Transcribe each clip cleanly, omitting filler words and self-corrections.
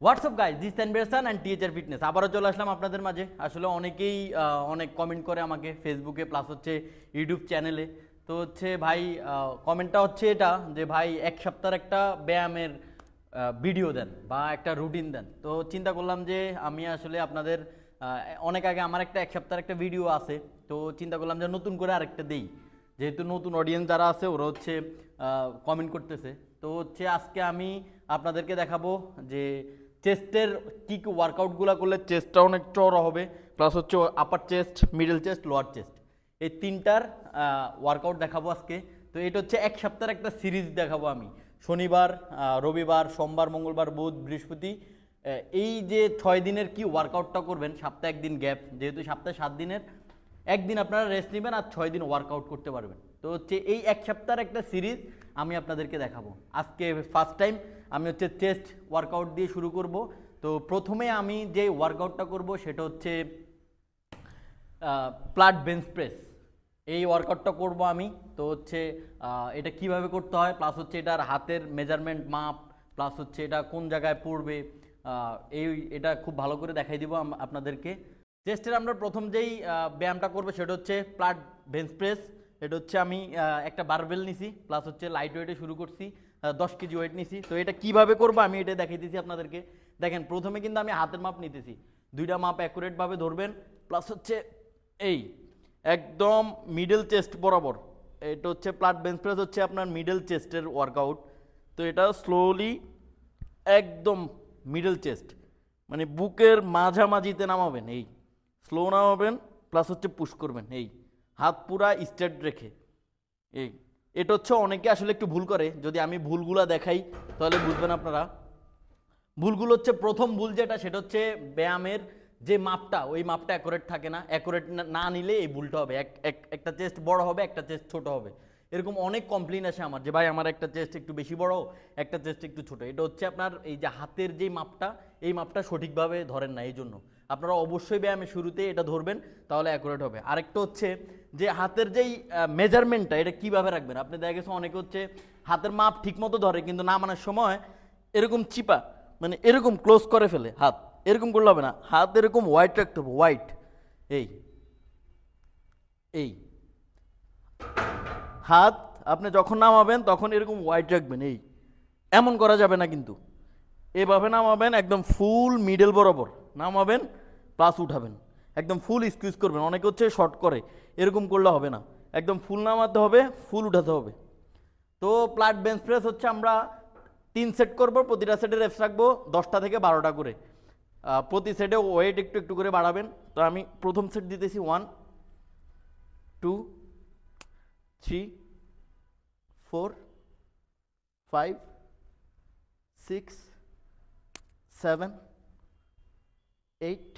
WhatsApp guys, this Tanvir and টিএচআর fitness আবারও চলে আসলাম আপনাদের মাঝে। আসলে অনেকেই অনেক কমেন্ট করে আমাকে ফেসবুকে প্লাস হচ্ছে ইউটিউব চ্যানেলে। তো হচ্ছে ভাই কমেন্টটা হচ্ছে এটা যে ভাই এক সপ্তাহের একটা ব্যায়ামের ভিডিও দেন বা একটা রুটিন দেন। তো চিন্তা করলাম যে আমি আসলে আপনাদের অনেক আগে আমার একটা এক সপ্তাহের একটা ভিডিও আছে, তো চিন্তা করলাম যে নতুন করে আরেকটা দেই, যেহেতু নতুন অডিয়েন্স যারা আছে ওরা হচ্ছে কমেন্ট করতেছে। তো হচ্ছে আজকে আমি আপনাদেরকে দেখাবো যে চেস্টের কী কী ওয়ার্কআউটগুলো করলে চেস্টটা অনেক চওড়া হবে, প্লাস হচ্ছে আপার chest, middle chest, lower chest, এই তিনটার ওয়ার্কআউট দেখাবো আজকে। তো এটা হচ্ছে এক সপ্তাহের একটা সিরিজ দেখাবো আমি। শনিবার, রবিবার, সোমবার, মঙ্গলবার, বুধ, বৃহস্পতি, এই যে 6 দিনের কি ওয়ার্কআউটটা করবেন, সপ্তাহে একদিন গ্যাপ, যেহেতু সপ্তাহে 7 দিনের একদিন আপনারা রেস্ট নেবেন আর 6 দিন ওয়ার্কআউট করতে পারবেন। তো হচ্ছে এই এক সপ্তাহের একটা সিরিজ আমি আপনাদেরকে দেখাবো আজকে। ফার্স্ট টাইম আমি হচ্ছে চেস্ট ওয়ার্কআউট দিয়ে শুরু করব। তো প্রথমে আমি যে ওয়ার্কআউটটা করব সেটা হচ্ছে প্লাট বেঞ্চ প্রেস। এই ওয়ার্কআউটটা করব আমি। তো হচ্ছে এটা কিভাবে করতে হয়, প্লাস হচ্ছে এটার হাতের মেজারমেন্ট মাপ, প্লাস হচ্ছে এটা কোন জায়গায় পড়বে, এটা খুব ভালো করে দেখাই দিব আপনাদেরকে। চেস্টের আমরা প্রথম যেই ব্যায়ামটা করবো সেটা হচ্ছে প্লাট বেঞ্চ প্রেস। এটা হচ্ছে আমি একটা বারবেল নিছি, প্লাস হচ্ছে লাইট ওয়েটে শুরু করছি, 10 কেজি ওয়েট নিছি। তো এটা কিভাবে করবো আমি এটা দেখাই দিছি আপনাদেরকে। দেখেন প্রথমে কিন্তু আমি হাতের মাপ নিতেছি, দুইটা মাপ অ্যাকুরেটভাবে ধরবেন, প্লাস হচ্ছে এই একদম মিডল চেস্ট বরাবর। এটা হচ্ছে প্লাট বেঞ্চ প্রেস হচ্ছে আপনার মিডল চেস্টের ওয়ার্কআউট। তো এটা স্লোলি একদম মিডল চেস্ট মানে বুকের মাঝামাঝিতে নামাবেন, এই স্লো নামাবেন, প্লাস হচ্ছে পুশ করবেন, এই হাত পুরা স্ট্রেট রেখে। এটা হচ্ছে অনেকে আসলে একটু ভুল করে, যদি আমি ভুলগুলা দেখাই তাহলে বুঝবেন আপনারা। ভুলগুলো হচ্ছে, প্রথম ভুল যেটা সেটা হচ্ছে ব্যায়ামের যে মাপটা, ওই মাপটা অ্যাকুরেট থাকে না। অ্যাকুরেট না নিলে এই ভুলটা হবে, একটা চেস্ট বড় হবে, একটা চেস্ট ছোট হবে। এরকম অনেক কমপ্লেন আসে আমার যে ভাই আমার একটা চেস্ট একটু বেশি বড়, একটা চেস্ট একটু ছোট। এটা হচ্ছে আপনার এই যে হাতের যে মাপটা, এই মাপটা সঠিকভাবে ধরেন না। এই জন্য আপনারা অবশ্যই ব্যায়ামের শুরুতে এটা ধরবেন, তাহলে অ্যাকুরেট হবে। আরেকটা হচ্ছে যে হাতের যেই মেজারমেন্টটা, এটা কিভাবে রাখবেন। আপনি দেখা গেছে অনেকে হচ্ছে হাতের মাপ ঠিক মতো ধরে, কিন্তু নামানোর সময় এরকম চিপা মানে এরকম ক্লোজ করে ফেলে হাত। এরকম করলে হবে না, হাত এরকম হোয়াইট রাখতে হবে, হোয়াইট। এই এই হাত আপনি যখন নামাবেন তখন এরকম হোয়াইট রাখবেন, এই এমন করা যাবে না কিন্তু। এভাবে নামাবেন, একদম ফুল মিডল বরাবর নামাবেন, প্লাস উঠাবেন, একদম ফুল স্কুইজ করবেন। অনেকে হচ্ছে শর্ট করে, এরকম করলে হবে না, একদম ফুল নামাতে হবে, ফুল উঠাতে হবে। তো প্লাট বেঞ্চ প্রেস হচ্ছে আমরা 3 সেট করব, প্রতিটা সেটে রেপস রাখবো 10টা থেকে 12টা করে। প্রতি সেটে ওয়েট একটু একটু করে বাড়াবেন। তো আমি প্রথম সেট দিতেছি 1 2 3 4 5 6 7 8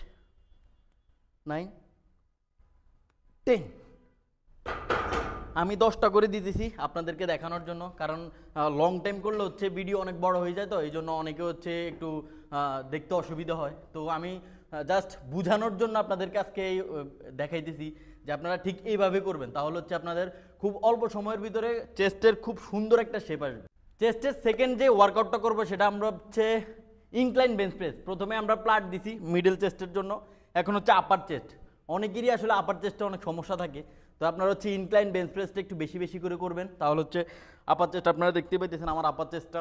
9 10। আমি 10টা করে দিতেছি আপনাদেরকে দেখানোর জন্য, কারণ লং টাইম করলে হচ্ছে ভিডিও অনেক বড় হয়ে যায়। তো এই জন্য অনেকে হচ্ছে একটু দেখতে অসুবিধা হয়। তো আমি জাস্ট বুঝানোর জন্য আপনাদেরকে আজকে দেখাইতেছি যে আপনারা ঠিক এইভাবে করবেন, তাহলে হচ্ছে আপনাদের খুব অল্প সময়ের ভিতরে চেস্টের খুব সুন্দর একটা শেপ আসবে। চেস্টের সেকেন্ড যে ওয়ার্কআউটটা করবো সেটা আমরা হচ্ছে ইনক্লাইন বেঞ্চ প্রেস। প্রথমে আমরা প্লাট দিছি মিডল চেস্টের জন্য, এখন হচ্ছে আপার চেস্ট। অনেকেরই আসলে আপার চেস্টে অনেক সমস্যা থাকে, তো আপনারা হচ্ছে ইনক্লাইন বেঞ্চ প্রেসটা একটু বেশি বেশি করে করবেন, তাহলে হচ্ছে আপার চেস্ট। আপনারা দেখতে পাইতেছেন আমার আপার চেস্টটা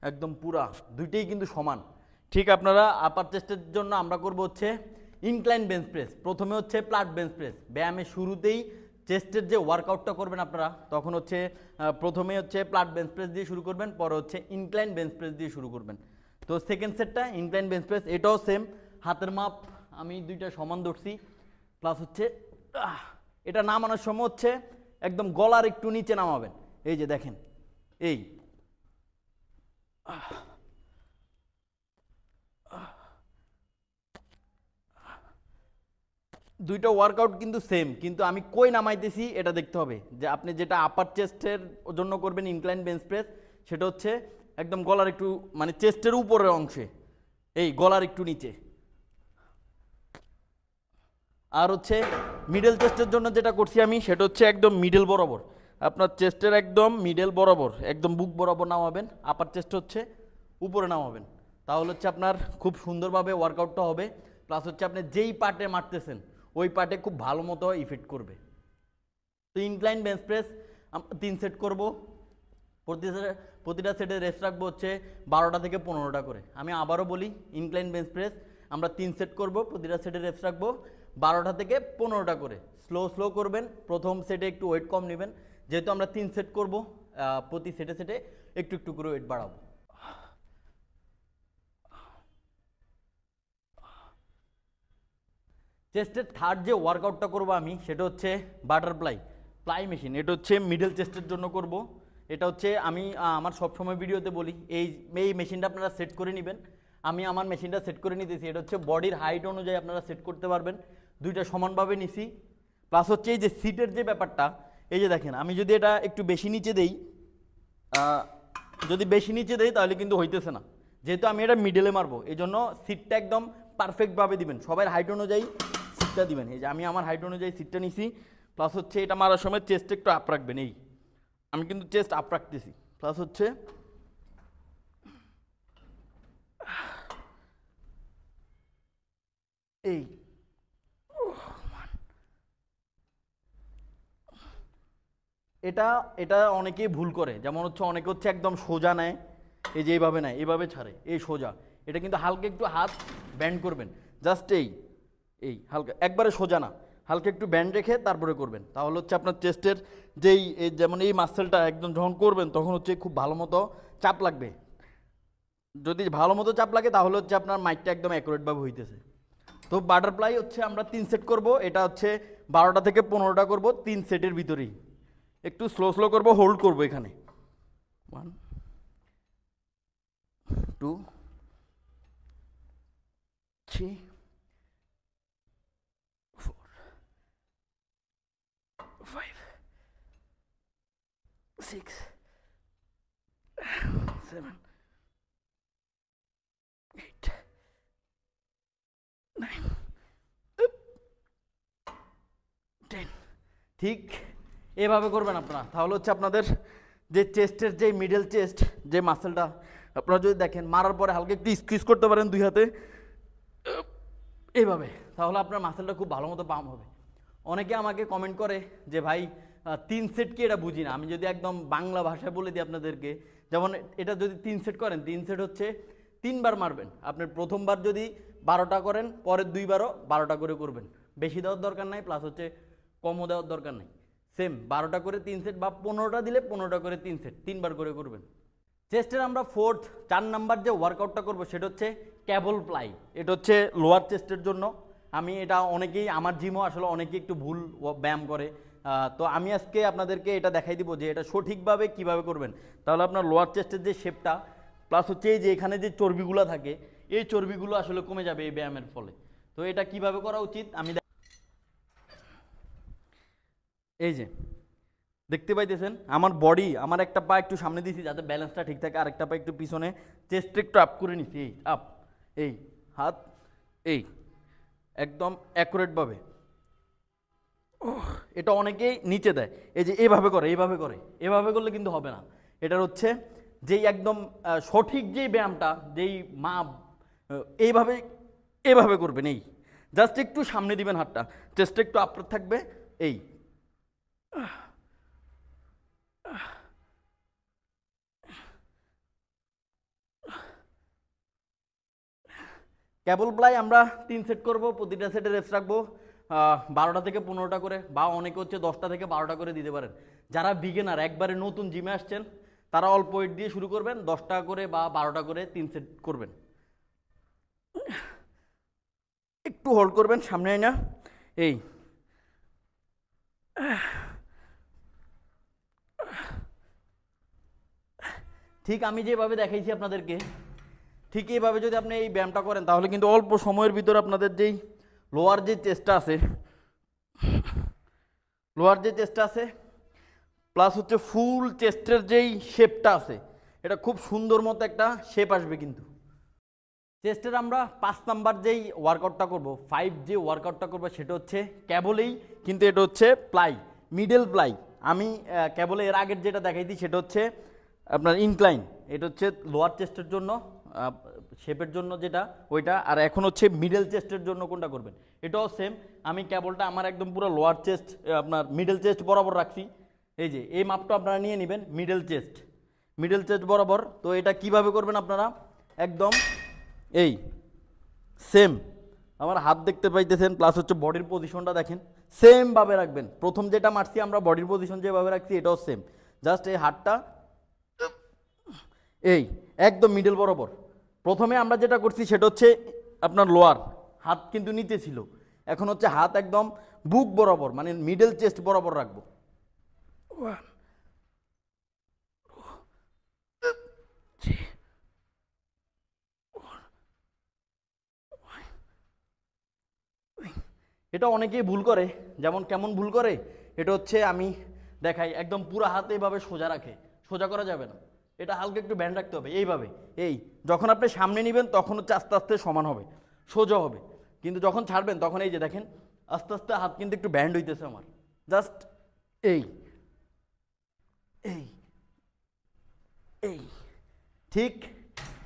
একদম পুরা, দুইটাই কিন্তু সমান। ঠিক আপনারা আপার চেস্টের জন্য আমরা করব হচ্ছে ইনক্লাইন বেঞ্চ প্রেস। প্রথমে হচ্ছে প্লাট বেঞ্চ প্রেস। ব্যায়ামের শুরুতেই চেস্টের যে ওয়ার্কআউটটা করবেন আপনারা, তখন হচ্ছে প্রথমে হচ্ছে প্লাট বেঞ্চ প্রেস দিয়ে শুরু করবেন, পরে হচ্ছে ইনক্লাইন বেঞ্চ প্রেস দিয়ে শুরু করবেন। তো সেকেন্ড সেটটা ইনক্লাইন বেঞ্চ প্রেস, এটাও সেম, হাতের মাপ আমি দুইটা সমান ধরছি, প্লাস হচ্ছে এটা নামানোর সময় হচ্ছে একদম গলার একটু নিচে নামাবেন। এই যে দেখেন, এই দুইটা ওয়ার্কআউট কিন্তু সেম, কিন্তু আমি কই নামাইতেছি এটা দেখতে হবে। যে আপনি যেটা আপার চেস্টের জন্য করবেন ইনক্লাইন বেঞ্চ প্রেস, সেটা হচ্ছে একদম গলার একটু মানে চেস্টের উপরের অংশে, এই গলার একটু নিচে। আর হচ্ছে মিডল চেস্টের জন্য যেটা করছি আমি, সেটা হচ্ছে একদম মিডল বরাবর, আপনার চেস্টের একদম মিডল বরাবর, একদম বুক বরাবর নামাবেন, আপার চেস্ট হচ্ছে উপরে নামাবেন। তাহলে হচ্ছে আপনার খুব সুন্দরভাবে ওয়ার্কআউটটা হবে, প্লাস হচ্ছে আপনি যেই পার্টে মারতেছেন ওই পার্টে খুব ভালো মতো ইফেক্ট করবে। তো ইনক্লাইন বেঞ্চ প্রেস 3 সেট করব, প্রতিটা সেটে রেস্ট রাখবো হচ্ছে 12টা থেকে 15টা করে। আমি আবারও বলি, ইনক্লাইন বেঞ্চ প্রেস আমরা 3 সেট করব, প্রতিটা সেটে রেস্ট রাখবো 12টা থেকে 15টা করে। স্লো করবেন, প্রথম সেটে একটু ওয়েট কম নেবেন, যেহেতু আমরা 3 সেট করব, প্রতি সেটে একটু করে ওয়েট বাড়াবো। চেস্টের থার্ড যে ওয়ার্কআউটটা করবো আমি, সেটা হচ্ছে বাটারফ্লাই প্লাই মেশিন। এটা হচ্ছে মিডল চেস্টের জন্য করব। এটা হচ্ছে আমি আমার সবসময় ভিডিওতে বলি, এই মেশিনটা আপনারা সেট করে নেবেন। আমি আমার মেশিনটা সেট করে নিতেছি। এটা হচ্ছে বডির হাইট অনুযায়ী আপনারা সেট করতে পারবেন, দুইটা সমানভাবে নিছি। প্লাস হচ্ছে এই যে সিটের যে ব্যাপারটা, এই যে দেখেন আমি যদি এটা একটু বেশি নিচে দেই, তাহলে কিন্তু হইতেছে না, যেহেতু আমি এটা মিডলে মারবো। এই জন্য সিটটা একদম পারফেক্টভাবে দিবেন, সবার হাইট অনুযায়ী সিটটা দিবেন। এই যে আমি আমার হাইট অনুযায়ী সিটটা নিছি। প্লাস হচ্ছে এটা মারার সময় চেস্ট একটু আপ রাখবেন, এই আমি কিন্তু চেস্ট আপ রাখতেছি। প্লাস হচ্ছে এই এটা অনেকেই ভুল করে, যেমন হচ্ছে অনেকে হচ্ছে একদম সোজা নেয়, এই যে এইভাবে নেয়, এইভাবে ছাড়ে, এই সোজা। এটা কিন্তু হালকা একটু হাত ব্যান্ড করবেন, জাস্ট এই হালকা, একবারে সোজা না, হালকা একটু ব্যান্ড রেখে তারপরে করবেন। তাহলে হচ্ছে আপনার চেস্টের যেই যেমন এই মাসেলটা একদম যখন করবেন তখন হচ্ছে খুব ভালো মতো চাপ লাগবে। যদি ভালো মতো চাপ লাগে তাহলে হচ্ছে আপনার মাইকটা একদম অ্যাকুরেটভাবে হইতেছে। তো বাটারফ্লাই হচ্ছে আমরা 3 সেট করব। এটা হচ্ছে 12টা থেকে 15টা করব 3 সেটের ভিতরেই। একটু স্লো করব, হোল্ড করব এখানে 1 2 3 4 5 6 7 8 9 10। ঠিক এভাবে করবেন আপনারা। তাহলে হচ্ছে আপনাদের যে চেস্টের যে মিডল চেস্ট যে মাসেলটা, আপনারা যদি দেখেন মারার পরে হালকা একটু স্কুইজ করতে পারেন 2 হাতে এইভাবে, তাহলে আপনার মাসেলটা খুব ভালো মতো পাম্প হবে। অনেকে আমাকে কমেন্ট করে যে ভাই 3 সেট কি, এটা বুঝি না। আমি যদি একদম বাংলা ভাষায় বলে দিই আপনাদেরকে, যেমন এটা যদি 3 সেট করেন, 3 সেট হচ্ছে 3 বার মারবেন। আপনার প্রথমবার যদি 12টা করেন, পরের 2 বারও 12টা করে করবেন, বেশি দেওয়ার দরকার নাই, প্লাস হচ্ছে কমও দেওয়ার দরকার নাই। সেম 12টা করে 3 সেট, বা 15টা দিলে 15টা করে 3 সেট, 3 বার করে করবেন। চেস্টের আমরা 4 নাম্বার যে ওয়ার্কআউটটা করব সেটা হচ্ছে ক্যাবল প্লাই। এটা হচ্ছে লোয়ার চেস্টের জন্য। আমি এটা অনেকেই, আমার জিমও আসলে অনেকেই একটু ভুল ব্যায়াম করে, তো আমি আজকে আপনাদেরকে এটা দেখাই দিব যে এটা সঠিকভাবে কিভাবে করবেন। তাহলে আপনার লোয়ার চেস্টের যে শেপটা, প্লাস হচ্ছে এই যে এখানে যে চর্বিগুলো থাকে, এই চর্বিগুলো আসলে কমে যাবে এই ব্যায়ামের ফলে। তো এটা কিভাবে করা উচিত আমি এই যে দেখতে পাইতেছেন আমার বডি, আমার একটা পা একটু সামনে দিয়েছি যাতে ব্যালেন্সটা ঠিক থাকে, আরেকটা পা একটু পিছনে, চেস্ট একটু আপ করে নিছি, এই আপ, এই হাত, এই একদম অ্যাকুরেটভাবে। এটা অনেকেই নিচে দেয়, এই যে এইভাবে করে, এভাবে করলে কিন্তু হবে না। এটার হচ্ছে যেই একদম সঠিক যেই ব্যায়ামটা, যেই এইভাবে করবেন, এই জাস্ট একটু সামনে দিবেন হাতটা, চেস্ট একটু আপ থাকবে, এই ক্যাবল প্লাই আমরা 3 সেট করব, প্রতিটা সেটে রেস্ট রাখবো 12টা থেকে 15টা করে, বা অনেকে হচ্ছে 10টা থেকে 12টা করে দিতে পারেন। যারা বিগিনার, একবারে নতুন জিমে আসছেন, তারা অল্প ওয়েট দিয়ে শুরু করবেন, 10টা করে বা 12টা করে 3 সেট করবেন। একটু হোল্ড করবেন সামনে না, এই ঠিক আমি যেভাবে দেখাইছি আপনাদেরকে, ঠিক এইভাবে যদি আপনি এই ব্যায়ামটা করেন তাহলে কিন্তু অল্প সময়ের ভিতরে আপনাদের যেই লোয়ার যে চেস্টটা আছে, প্লাস হচ্ছে ফুল চেস্টের যেই শেপটা আছে, এটা খুব সুন্দর মতো একটা শেপ আসবে। কিন্তু চেস্টের আমরা 5 নাম্বার যেই ওয়ার্কআউটটা করব, 5 যে ওয়ার্কআউটটা করবো সেটা হচ্ছে ক্যাবলেই, কিন্তু এটা হচ্ছে প্লাই, মিডল প্লাই। আমি ক্যাবলে এর আগের যেটা দেখাইছি সেটা হচ্ছে আপনার ইনক্লাইন, এটা হচ্ছে লোয়ার চেস্টের জন্য শেপের জন্য যেটা ওইটা, আর এখন হচ্ছে মিডল চেস্টের জন্য কোনটা করবেন এটাও সেম। আমি কেবলটা আমার একদম পুরো লোয়ার চেস্ট আপনার মিডল চেস্ট বরাবর রাখছি। এই যে এই মাপটা আপনারা নিয়ে নেবেন মিডল চেস্ট বরাবর। তো এটা কিভাবে করবেন আপনারা, একদম এই সেম আমার হাত দেখতে পাইতেছেন, প্লাস হচ্ছে বডির পজিশনটা দেখেন সেমভাবে রাখবেন। প্রথম যেটা মারছি আমরা বডির পজিশন যেভাবে রাখছি এটাও সেম, জাস্ট এই হাতটা এই একদম মিডল বরাবর। প্রথমে আমরা যেটা করছি সেটা হচ্ছে আপনার লোয়ার হাত কিন্তু নিচে ছিল, এখন হচ্ছে হাত একদম বুক বরাবর মানে মিডল চেস্ট বরাবর রাখবো। এটা অনেকেই ভুল করে, যেমন কেমন ভুল করে, এটা হচ্ছে আমি দেখাই একদম পুরো হাতে এভাবে সোজা রাখে, সোজা করা যাবে না, এটা হালকা একটু ব্যান্ড রাখতে হবে এইভাবে। এই যখন আপনি সামনে নেবেন তখন হচ্ছে আস্তে আস্তে সমান হবে, সোজা হবে, কিন্তু যখন ছাড়বেন তখন এই যে দেখেন আস্তে আস্তে হাত কিন্তু একটু ব্যান্ড হইতেছে আমার, জাস্ট এই এই এই ঠিক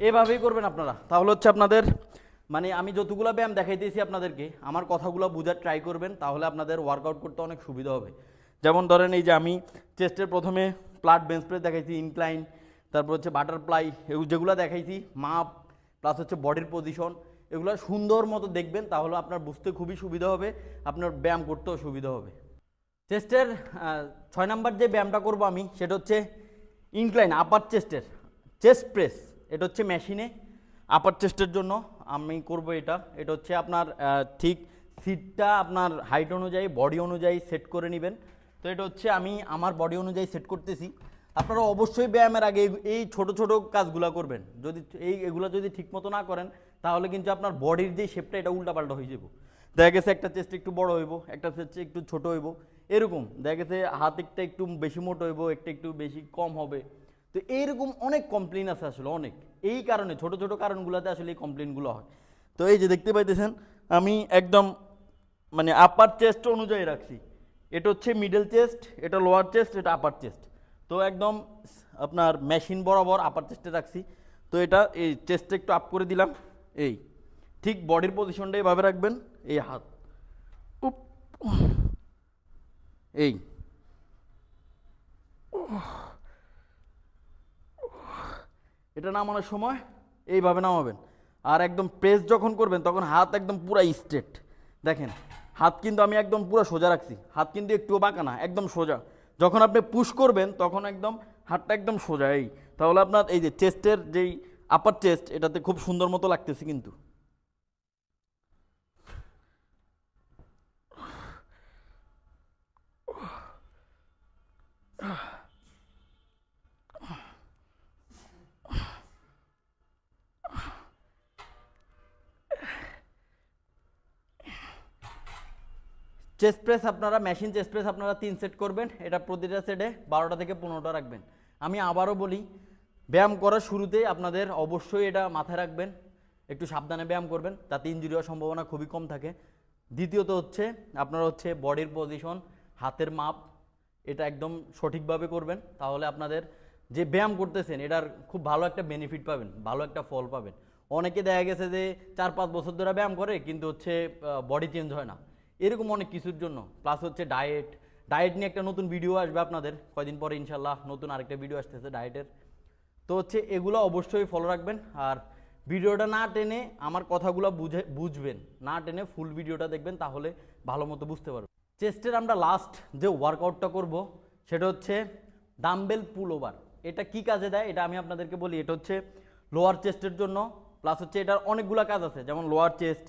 এভাবেই করবেন আপনারা। তাহলে হচ্ছে আপনাদের মানে আমি যতগুলো ব্যায়াম দেখাইতেছি আপনাদেরকে আমার কথাগুলো বোঝার ট্রাই করবেন, তাহলে আপনাদের ওয়ার্কআউট করতে অনেক সুবিধা হবে। যেমন ধরেন এই যে আমি চেস্টের প্রথমে প্লাট বেঞ্চ প্রেস দেখাইছি, ইনক্লাইন, তারপর হচ্ছে বাটারফ্লাই, যেগুলো দেখাইছি মাপ প্লাস হচ্ছে বডির পজিশন, এগুলো সুন্দর মতো দেখবেন, তাহলে আপনার বুঝতে খুবই সুবিধা হবে, আপনার ব্যায়াম করতেও সুবিধা হবে। চেস্টের 6 নাম্বার যে ব্যায়ামটা করব আমি সেটা হচ্ছে ইনক্লাইন আপার চেস্টের চেস্ট প্রেস। এটা হচ্ছে মেশিনে আপার চেস্টের জন্য আমি করব এটা। এটা হচ্ছে আপনার ঠিক সিটটা আপনার হাইট অনুযায়ী বডি অনুযায়ী সেট করে নেবেন। তো এটা হচ্ছে আমি আমার বডি অনুযায়ী সেট করতেছি। আপনারা অবশ্যই ব্যায়ামের আগে এই ছোট ছোট কাজগুলো করবেন, যদি এগুলো যদি ঠিকমতো না করেন তাহলে কিন্তু আপনার বডির যে শেপটা এটা উল্টাপাল্টা হয়ে যাব। দেখা গেছে একটা চেস্ট একটু বড় হইব, একটা চেস্ট একটু ছোট হইব, এরকম দেখা গেছে হাত একটা একটু বেশি মোটো হইব, একটা একটু বেশি কম হবে। তো এইরকম অনেক কমপ্লেন আছে আসলে, অনেক এই কারণে ছোট ছোট কারণগুলোতে আসলে এই কমপ্লেনগুলো হয়। তো এই যে দেখতে পাইতেছেন আমি একদম মানে আপার চেস্ট অনুযায়ী রাখছি, এটা হচ্ছে মিডল চেস্ট, এটা লোয়ার চেস্ট, এটা আপার চেস্ট। তো একদম আপনার মেশিন বরাবর আপার চেস্টে রাখছি। তো এটা এই চেস্টটা একটু আপ করে দিলাম, এই ঠিক বডির পজিশনটা এইভাবে রাখবেন, এই হাত উপ এই এটা নামানোর সময় এইভাবে নামাবেন। আর একদম প্রেস যখন করবেন তখন হাত একদম পুরো স্ট্রেট, দেখেন হাত কিন্তু আমি একদম পুরো সোজা রাখছি, হাত কিন্তু একটুও বাঁকা না, একদম সোজা। যখন আপনি পুশ করবেন তখন একদম হাতটা একদম সোজা, এই তাহলে আপনার এই যে চেস্টের যেই আপার চেস্ট এটাতে খুব সুন্দর মতো লাগতেছে কিন্তু। চেস্ট প্রেস আপনারা মেশিন চেস্ট প্রেস আপনারা 3 সেট করবেন, এটা প্রতিটা সেটে 12টা থেকে 15টা রাখবেন। আমি আবারও বলি, ব্যায়াম করার শুরুতেই আপনাদের অবশ্যই এটা মাথায় রাখবেন, একটু সাবধানে ব্যায়াম করবেন তাতে ইনজুরি হওয়ার সম্ভাবনা খুবই কম থাকে। দ্বিতীয়ত হচ্ছে আপনারা হচ্ছে বডির পজিশন, হাতের মাপ এটা একদম সঠিকভাবে করবেন, তাহলে আপনাদের যে ব্যায়াম করতেছেন এটার খুব ভালো একটা বেনিফিট পাবেন, ভালো একটা ফল পাবেন। অনেকে দেখা গেছে যে 4-5 বছর ধরে ব্যায়াম করে কিন্তু হচ্ছে বডি চেঞ্জ হয় না, এরকম অনেক কিছুর জন্য। প্লাস হচ্ছে ডায়েট নিয়ে একটা নতুন ভিডিও আসবে আপনাদের কয়দিন পরে ইনশাল্লাহ, নতুন আরেকটা ভিডিও আসতেছে ডায়েটের। তো হচ্ছে এগুলো অবশ্যই ফলো রাখবেন, আর ভিডিওটা না টেনে আমার কথাগুলো বুঝবেন, না টেনে ফুল ভিডিওটা দেখবেন, তাহলে ভালো মতো বুঝতে পারবেন। চেস্টের আমরা লাস্ট যে ওয়ার্কআউটটা করব সেটা হচ্ছে ডাম্বেল পুল ওভার। এটা কি কাজে দেয় এটা আমি আপনাদেরকে বলি। এটা হচ্ছে লোয়ার চেস্টের জন্য, প্লাস হচ্ছে এটার অনেকগুলো কাজ আছে, যেমন লোয়ার চেস্ট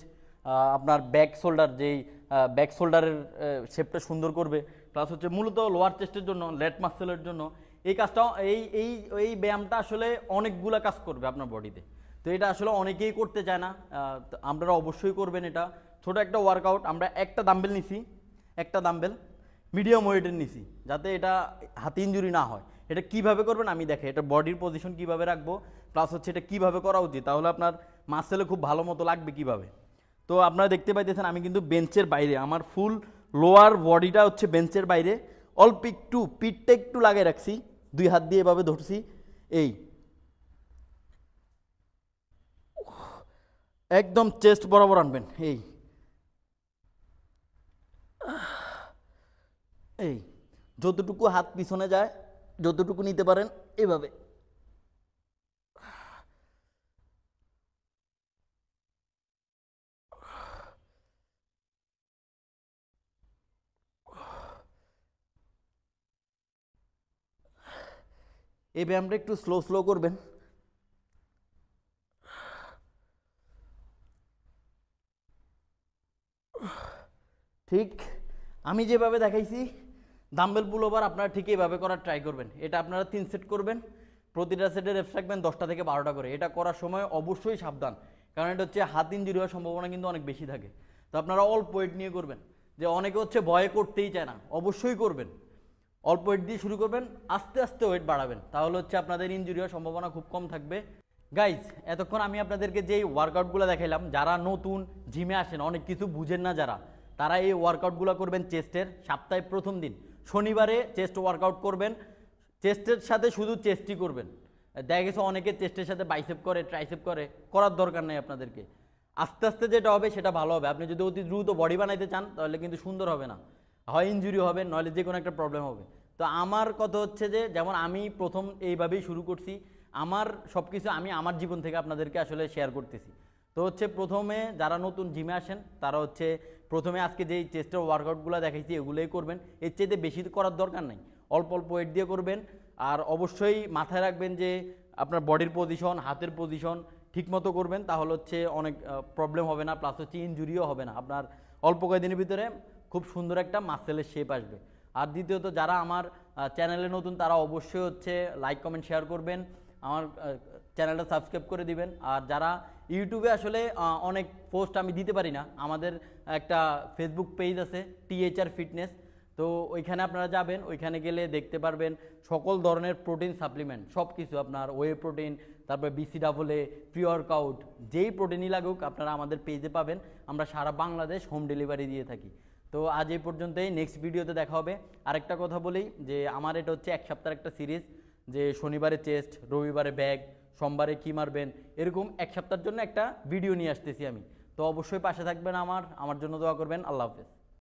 আপনার ব্যাক শোল্ডার, যেই ব্যাক শোল্ডারের শেপটা সুন্দর করবে, প্লাস হচ্ছে মূলত লোয়ার চেস্টের জন্য, লেট মাসেলের জন্য এই কাজটা, এই ব্যায়ামটা আসলে অনেকগুলো কাজ করবে আপনার বডিতে। তো এটা আসলে অনেকেই করতে চায় না, আপনারা অবশ্যই করবেন। এটা ছোট একটা ওয়ার্কআউট, আমরা একটা দাম্বেল নিছি, একটা দাম্বেল মিডিয়াম ওয়েটের নিছি, যাতে এটা হাতে ইনজুরি না হয়। এটা কিভাবে করবেন আমি দেখে, এটা বডির পজিশন কিভাবে রাখবো, প্লাস হচ্ছে এটা কিভাবে করা উচিত, তাহলে আপনার মাসেলে খুব ভালো মতো লাগবে কিভাবে। তো আপনারা দেখতে পাইতেছেন আমি কিন্তু বেঞ্চের বাইরে, আমার ফুল লোয়ার বডিটা হচ্ছে বেঞ্চের বাইরে, অল্প একটু পিঠটা একটু লাগিয়ে রাখছি, 2 হাত দিয়ে এভাবে ধরছি, এই একদম চেস্ট বরাবর আনবেন, এই এই যতটুকু হাত পিছনে যায়, যতটুকু নিতে পারেন এভাবে। এই ব্যায়ামটা একটু স্লো স্লো করবেন। ঠিক আমি যেভাবে দেখাইছি ডাম্বেল পুল ওভার আপনারা ঠিক এইভাবে করার ট্রাই করবেন। এটা আপনারা 3 সেট করবেন, প্রতিটা সেটের রেপস রাখবেন 10টা থেকে 12টা করে। এটা করার সময় অবশ্যই সাবধান, কারণ এটা হচ্ছে হাত ইনজুরি হওয়ার সম্ভাবনা কিন্তু অনেক বেশি থাকে। তো আপনারা অল্প ওয়েট নিয়ে করবেন। যে অনেকে হচ্ছে ভয়ে করতেই চায় না, অবশ্যই করবেন। অল্প ওয়েট দিয়ে শুরু করবেন, আস্তে আস্তে ওয়েট বাড়াবেন, তাহলে হচ্ছে আপনাদের ইনজুরি হওয়ার সম্ভাবনা খুব কম থাকবে। গাইজ এতক্ষণ আমি আপনাদেরকে যেই ওয়ার্কআউটগুলো দেখাইলাম, যারা নতুন জিমে আসেন, অনেক কিছু বুঝেন না যারা, তারা এই ওয়ার্কআউটগুলো করবেন চেস্টের। সপ্তাহে প্রথম দিন শনিবারে চেস্ট ওয়ার্কআউট করবেন, চেস্টের সাথে শুধু চেস্টই করবেন। দেখা গেছে অনেকে চেস্টের সাথে বাইসেপ করে, ট্রাইসেপ করে, করার দরকার নেই আপনাদেরকে। আস্তে আস্তে যেটা হবে সেটা ভালো হবে। আপনি যদি অতি দ্রুত বডি বানাইতে চান তাহলে কিন্তু সুন্দর হবে না, হয় ইনজুরি হবে, নইলে যে কোনো একটা প্রবলেম হবে। তো আমার কথা হচ্ছে যে, যেমন আমি প্রথম এইভাবেই শুরু করছি, আমার সব কিছু আমি আমার জীবন থেকে আপনাদেরকে আসলে শেয়ার করতেছি। তো হচ্ছে প্রথমে যারা নতুন জিমে আসেন তারা হচ্ছে প্রথমে আজকে যেই চেস্টের ওয়ার্কআউটগুলো দেখাইছি এগুলোই করবেন, এর চেয়ে বেশি করার দরকার নেই, অল্প অল্প ওয়েট দিয়ে করবেন। আর অবশ্যই মাথায় রাখবেন যে আপনার বডির পজিশন, হাতের পজিশন ঠিকমতো করবেন, তাহলে হচ্ছে অনেক প্রবলেম হবে না, প্লাস হচ্ছে ইনজুরিও হবে না। আপনার অল্প কয়েকদিনের ভিতরে খুব সুন্দর একটা মাসেলের শেপ আসবে। আর দ্বিতীয়ত যারা আমার চ্যানেলে নতুন তারা অবশ্যই হচ্ছে লাইক কমেন্ট শেয়ার করবেন, আমার চ্যানেলটা সাবস্ক্রাইব করে দিবেন। আর যারা ইউটিউবে আসলে অনেক পোস্ট আমি দিতে পারি না, আমাদের একটা ফেসবুক পেজ আছে THR ফিটনেস, তো ওইখানে আপনারা যাবেন, ওইখানে গেলে দেখতে পারবেন সকল ধরনের প্রোটিন সাপ্লিমেন্ট, সব কিছু আপনার ওয়ে প্রোটিন, তারপর BCAA, প্রি ওয়ার্কআউট, যেই প্রোটিনই লাগুক আপনারা আমাদের পেজে পাবেন। আমরা সারা বাংলাদেশ হোম ডেলিভারি দিয়ে থাকি। তো আজ এই পর্যন্তই, নেক্সট ভিডিওতে দেখা হবে। আরেকটা কথা বলি যে আমার এটা হচ্ছে এক সপ্তাহের একটা সিরিজ, যে শনিবারে চেস্ট, রবিবারে ব্যাক, সোমবারে কী মারবেন, এরকম এক সপ্তাহের জন্য একটা ভিডিও নিয়ে আসতেছি আমি। তো অবশ্যই পাশে থাকবেন, আমার জন্য দোয়া করবেন। আল্লাহ হাফেজ।